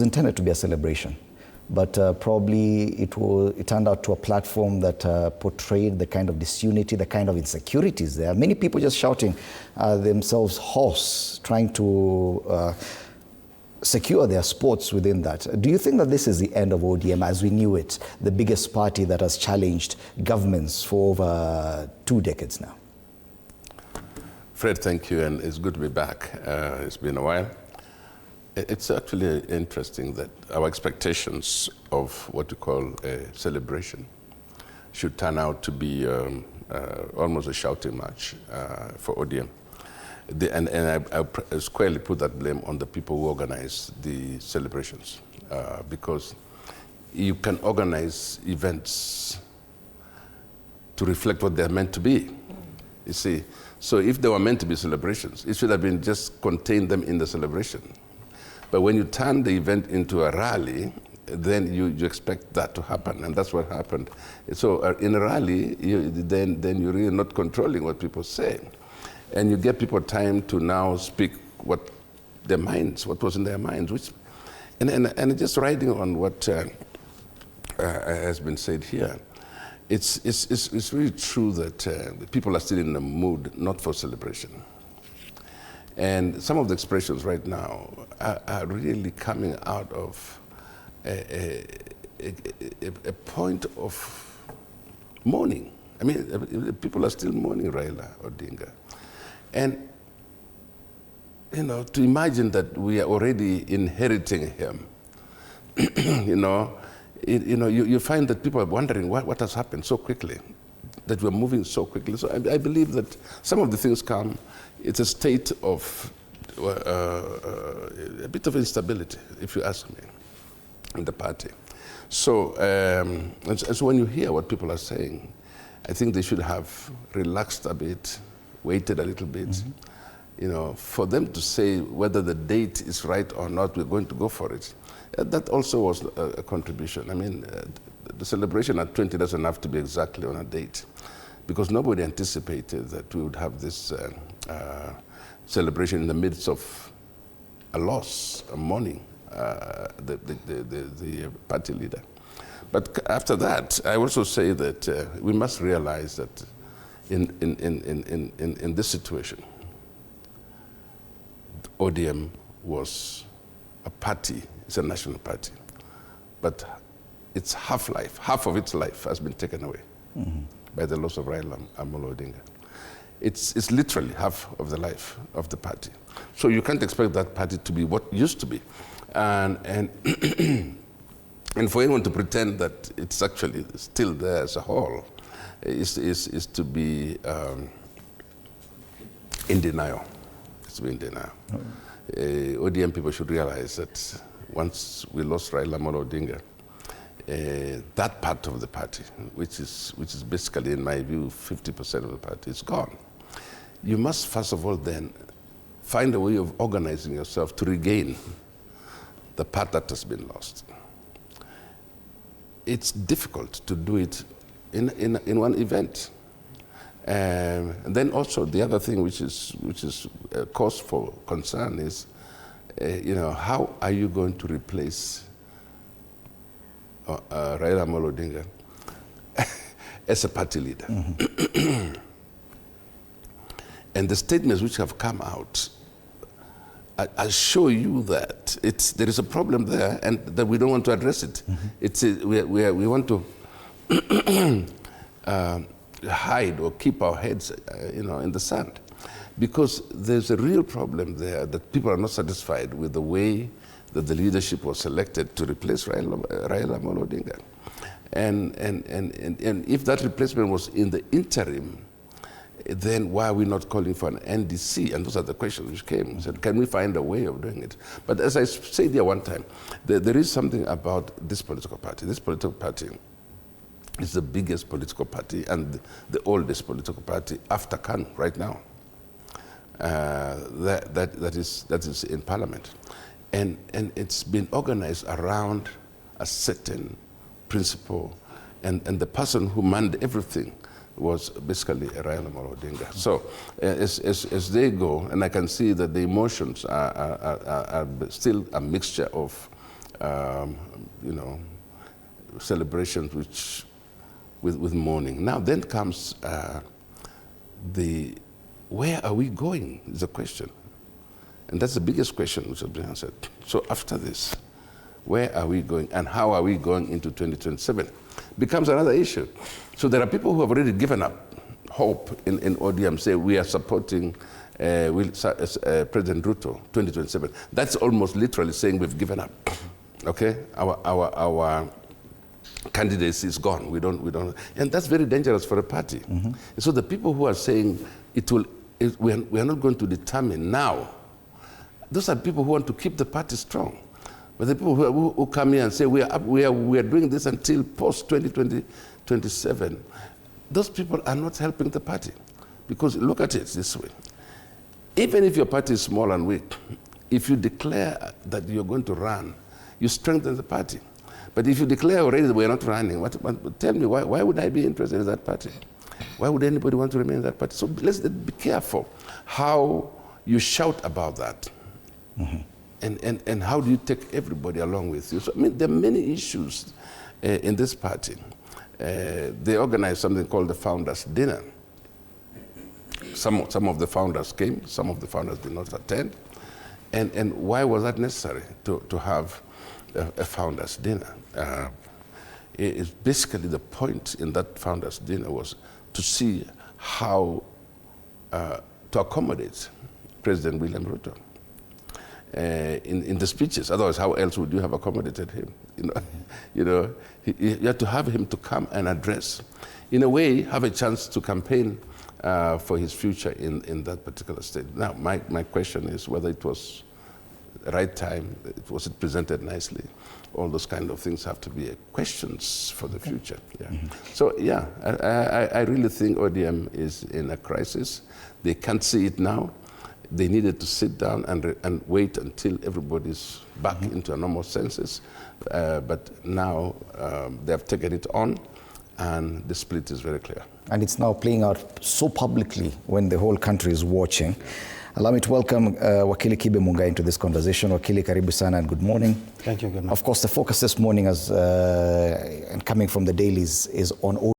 intended to be a celebration, but probably it turned out to a platform that portrayed the kind of disunity, the kind of insecurities there. Many people just shouting themselves hoarse, trying to secure their sports within that. Do you think that this is the end of ODM as we knew it, the biggest party that has challenged governments for over 2 decades now? Fred, thank you, and it's good to be back. It's been a while. It's actually interesting that our expectations of what we call a celebration should turn out to be almost a shouting match for ODM. And I squarely put that blame on the people who organize the celebrations, because you can organize events to reflect what they're meant to be, you see. So if they were meant to be celebrations, it should have been just contained them in the celebration. But when you turn the event into a rally, then you expect that to happen, and that's what happened. So in a rally, then you're really not controlling what people say. And you get people time to now speak what their minds, what was in their minds, and just riding on what has been said here. It's really true that people are still in a mood not for celebration. And some of the expressions right now are really coming out of a point of mourning. I mean, people are still mourning Raila Odinga. And, you know, to imagine that we are already inheriting him, you find that people are wondering what has happened so quickly, that we're moving so quickly. So I believe that some of the things come, it's a state of a bit of instability, if you ask me, in the party. So, and so when you hear what people are saying, I think they should have relaxed a bit, waited a little bit, you know, for them to say whether the date is right or not, we're going to go for it. That also was a contribution. I mean, the celebration at 20 doesn't have to be exactly on a date, because nobody anticipated that we would have this celebration in the midst of a loss, a mourning, the party leader. But after that, I also say that we must realize that in this situation, ODM was a party, it's a national party, but its half of its life has been taken away by the loss of Raila Odinga. It's literally half of the life of the party. So you can't expect that party to be what used to be. And and for anyone to pretend that it's actually still there as a whole is to be in denial. It's to be in denial. ODM people should realize that once we lost Raila Odinga, that part of the party, which is basically, in my view, 50% of the party, is gone. You must, first of all, then, find a way of organizing yourself to regain the part that has been lost. It's difficult to do it in one event. And then also the other thing which is a cause for concern is, how are you going to replace Raila Odinga as a party leader? And the statements which have come out assure you that there is a problem there and that we don't want to address it. We want to hide or keep our heads in the sand, because there's a real problem there that people are not satisfied with the way that the leadership was selected to replace Raila Odinga. And if that replacement was in the interim, then why are we not calling for an NDC? And those are the questions which came. We said, can we find a way of doing it? But as I said there one time, there is something about this political party. This political party is the biggest political party and the oldest political party after KANU right now. That is in Parliament. And it's been organized around a certain principle, and the person who manned everything was basically Raila Odinga. So as they go, and I can see that the emotions are still a mixture of you know, celebrations with mourning. Now then comes where are we going is the question. And that's the biggest question which has been answered. So after this, where are we going and how are we going into 2027? Becomes another issue. So there are people who have already given up hope in ODM, say we are supporting President Ruto 2027. That's almost literally saying we've given up. Okay, our candidacy is gone. We don't, and that's very dangerous for a party. Mm-hmm. So the people who are saying we are not going to determine now, those are people who want to keep the party strong. But the people who come here and say we are doing this until post 2027, those people are not helping the party. Because look at it this way. Even if your party is small and weak, if you declare that you're going to run, you strengthen the party. But if you declare already that we're not running, tell me, why would I be interested in that party? Why would anybody want to remain in that party? So let's be careful how you shout about that. Mm-hmm. And how do you take everybody along with you? So, I mean, there are many issues in this party. They organized something called the Founders' Dinner. Some of the founders came, some of the founders did not attend. And why was that necessary to have a Founders' Dinner? It's basically the point in that Founders' Dinner was to see how to accommodate President William Ruto. In the speeches, otherwise how else would you have accommodated him? You had to have him to come and address, in a way, have a chance to campaign for his future in that particular state. Now, my question is whether it was the right time, was it presented nicely? All those kind of things have to be questions for the future. Yeah. Mm-hmm. So yeah, I really think ODM is in a crisis. They can't see it now. They needed to sit down and wait until everybody's back mm-hmm. into a normal senses. But now they have taken it on, and the split is very clear. And it's now playing out so publicly when the whole country is watching. Allow me to welcome Wakili Kibe Mungai into this conversation. Wakili, karibu sana and good morning. Thank you, good morning. Of course, the focus this morning and coming from the dailies is on